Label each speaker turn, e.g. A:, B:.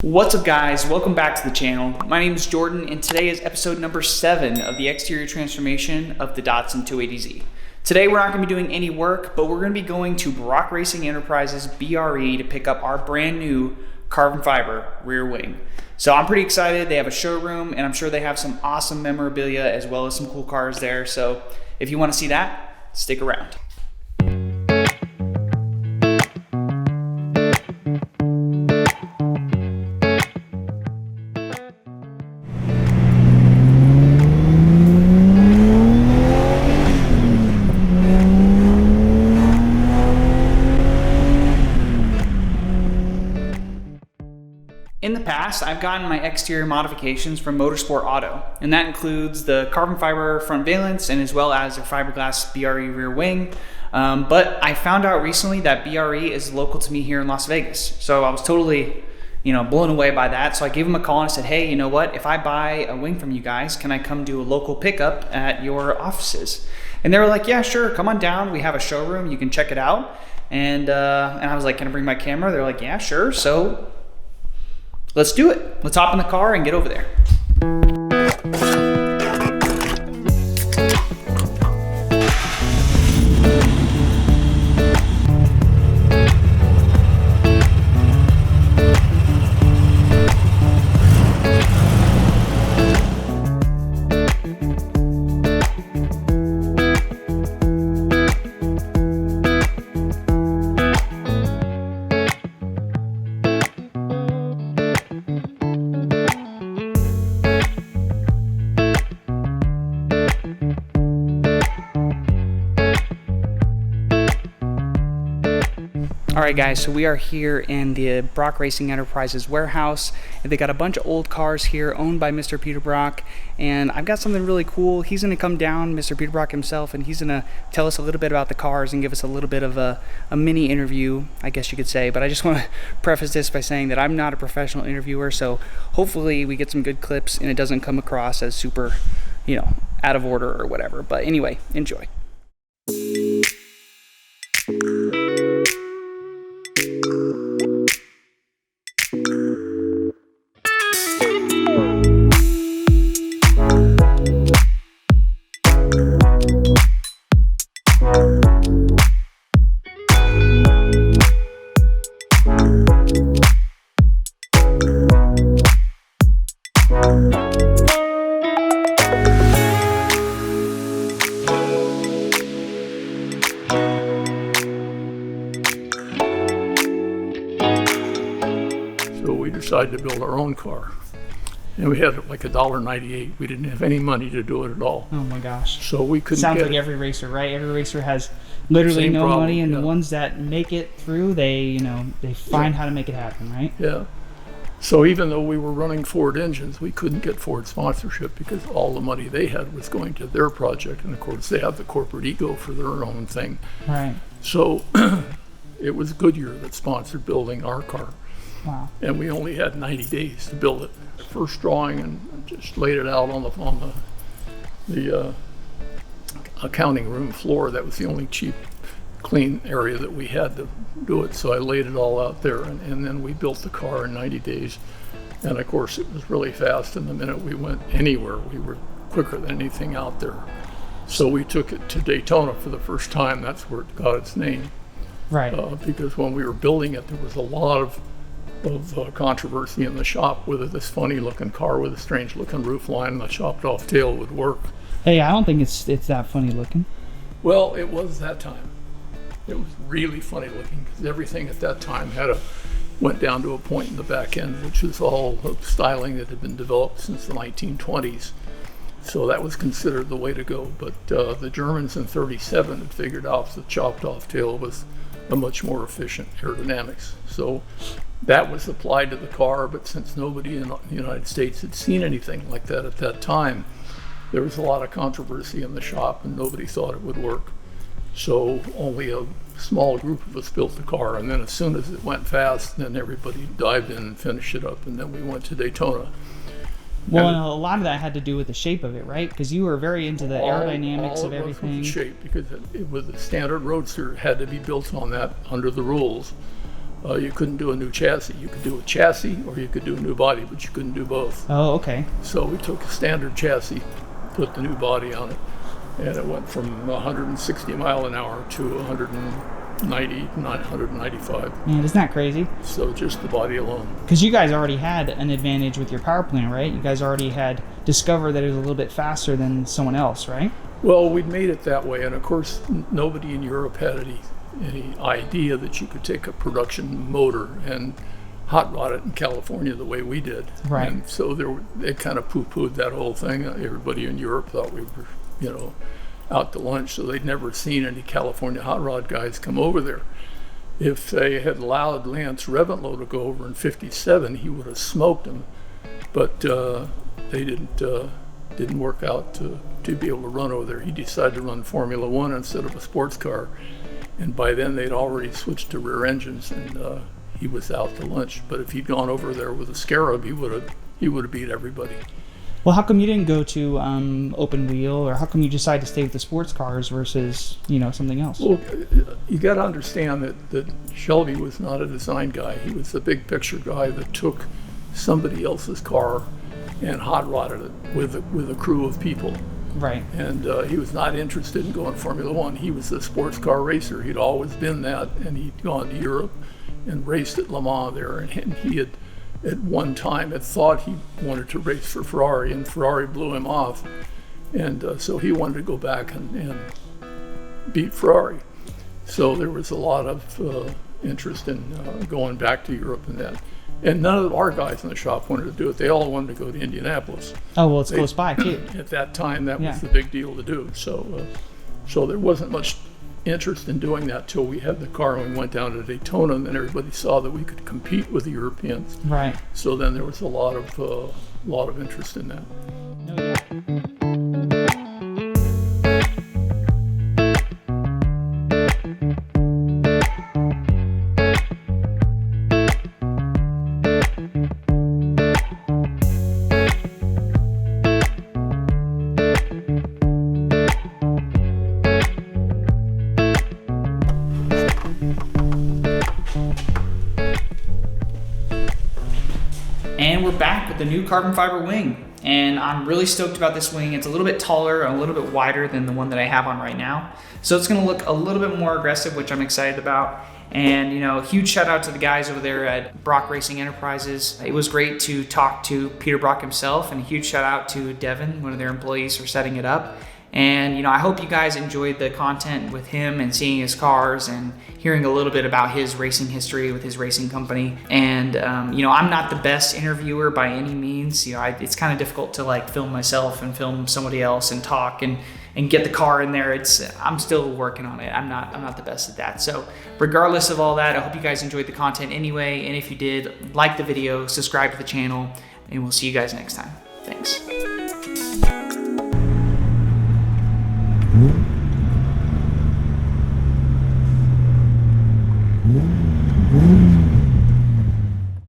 A: What's up guys, welcome back to the channel. My name is Jordan and today is episode number 7 of the exterior transformation of the Datsun 280Z. Today we're not going to be doing any work, but we're going to be going to Brock Racing Enterprises BRE to pick up our brand new carbon fiber rear wing. So I'm pretty excited. They have a showroom and I'm sure they have some awesome memorabilia as well as some cool cars there. So if you want to see that, stick around. In the past, I've gotten my exterior modifications from Motorsport Auto, and that includes the carbon fiber front valence and as well as their fiberglass BRE rear wing. But I found out recently that BRE is local to me here in Las Vegas. So I was totally, blown away by that. So I gave them a call and I said, hey, you know what? If I buy a wing from you guys, can I come do a local pickup at your offices? And they were like, yeah, sure, come on down. We have a showroom, you can check it out. And I was like, can I bring my camera? They're like, yeah, sure. So let's do it. Let's hop in the car and get over there. Alright guys, so we are here in the Brock Racing Enterprises warehouse, and they got a bunch of old cars here owned by Mr. Peter Brock, and I've got something really cool. He's going to come down, Mr. Peter Brock himself, and he's going to tell us a little bit about the cars and give us a little bit of a mini interview, I guess you could say. But I just want to preface this by saying that I'm not a professional interviewer, so hopefully we get some good clips and it doesn't come across as super, out of order or whatever. But anyway, enjoy.
B: So we decided to build our own car, and we had like $1.98. We didn't have any money to do it at all.
A: Oh my gosh.
B: So we couldn't
A: Sounds
B: get
A: like
B: it.
A: every racer, right? Every racer has literally
B: Same
A: no
B: problem,
A: money, and
B: yeah.
A: the ones that make it through, they find how to make it happen, right?
B: Yeah. So even though we were running Ford engines, we couldn't get Ford sponsorship because all the money they had was going to their project, and of course they have the corporate ego for their own thing.
A: Right.
B: So it was Goodyear that sponsored building our car.
A: Wow.
B: And we only had 90 days to build it. First drawing, and just laid it out on the accounting room floor. That was the only cheap, clean area that we had to do it. So I laid it all out there, and then we built the car in 90 days. And of course, it was really fast. And the minute we went anywhere, we were quicker than anything out there. So we took it to Daytona for the first time. That's where it got its name.
A: Right.
B: Because when we were building it, there was a lot of controversy in the shop whether this funny looking car with a strange looking roof line and the chopped off tail would work.
A: Hey, I don't think it's that funny looking.
B: Well, it was that time. It was really funny looking because everything at that time went down to a point in the back end, which was all styling that had been developed since the 1920s. So that was considered the way to go. But the Germans in '37 had figured out the chopped off tail was a much more efficient aerodynamics. So that was applied to the car, but since nobody in the United States had seen anything like that at that time, there was a lot of controversy in the shop and nobody thought it would work. So only a small group of us built the car, and then as soon as it went fast, then everybody dived in and finished it up, and then we went to Daytona.
A: Well, and a lot of that had to do with the shape of it, right? Because you were very into the aerodynamics of everything.
B: The shape, because it was a standard roadster, it had to be built on that under the rules. You couldn't do a new chassis. You could do a chassis or you could do a new body, but you couldn't do both.
A: Oh, okay.
B: So we took a standard chassis, put the new body on it, and it went from 160 mile an hour to 190, 195.
A: Man, isn't that crazy?
B: So just the body alone.
A: Because you guys already had an advantage with your power plant, right? You guys already had discovered that it was a little bit faster than someone else, right?
B: Well, we'd made it that way, and of course, nobody in Europe had any idea that you could take a production motor and hot rod it in California the way we did.
A: Right.
B: And so they kind of poo-pooed that whole thing. Everybody in Europe thought we were, out to lunch, so they'd never seen any California hot rod guys come over there. If they had allowed Lance Reventlow to go over in '57, he would have smoked him. But they didn't work out to be able to run over there. He decided to run Formula One instead of a sports car. And by then they'd already switched to rear engines, and he was out to lunch. But if he'd gone over there with a Scarab, he would have beat everybody.
A: Well, how come you didn't go to open wheel, or how come you decided to stay with the sports cars versus something else?
B: Well, you got to understand that Shelby was not a design guy. He was a big picture guy that took somebody else's car and hot rodded it with a crew of people.
A: Right.
B: And he was not interested in going Formula One. He was a sports car racer. He'd always been that, and he'd gone to Europe and raced at Le Mans there. And he had, at one time, had thought he wanted to race for Ferrari, and Ferrari blew him off. And so he wanted to go back and beat Ferrari. So there was a lot of interest in going back to Europe and that. And none of our guys in the shop wanted to do it. They all wanted to go to Indianapolis.
A: Oh, well, it's close by, too.
B: At that time, that was the big deal to do. So there wasn't much interest in doing that till we had the car and we went down to Daytona, and then everybody saw that we could compete with the Europeans.
A: Right.
B: So then there was a lot of interest in that.
A: Oh, yeah. And we're back with the new carbon fiber wing, and I'm really stoked about this wing. It's a little bit taller, a little bit wider than the one that I have on right now, so it's going to look a little bit more aggressive, which I'm excited about. And huge shout out to the guys over there at Brock Racing Enterprises. It was great to talk to Peter Brock himself, and a huge shout out to Devin, one of their employees, for setting it up. And I hope you guys enjoyed the content with him and seeing his cars and hearing a little bit about his racing history with his racing company. And I'm not the best interviewer by any means. It's kind of difficult to film myself and film somebody else and talk and get the car in there. I'm still working on it. I'm not the best at that. So regardless of all that, I hope you guys enjoyed the content anyway. And if you did, like the video, subscribe to the channel, and we'll see you guys next time. Thanks.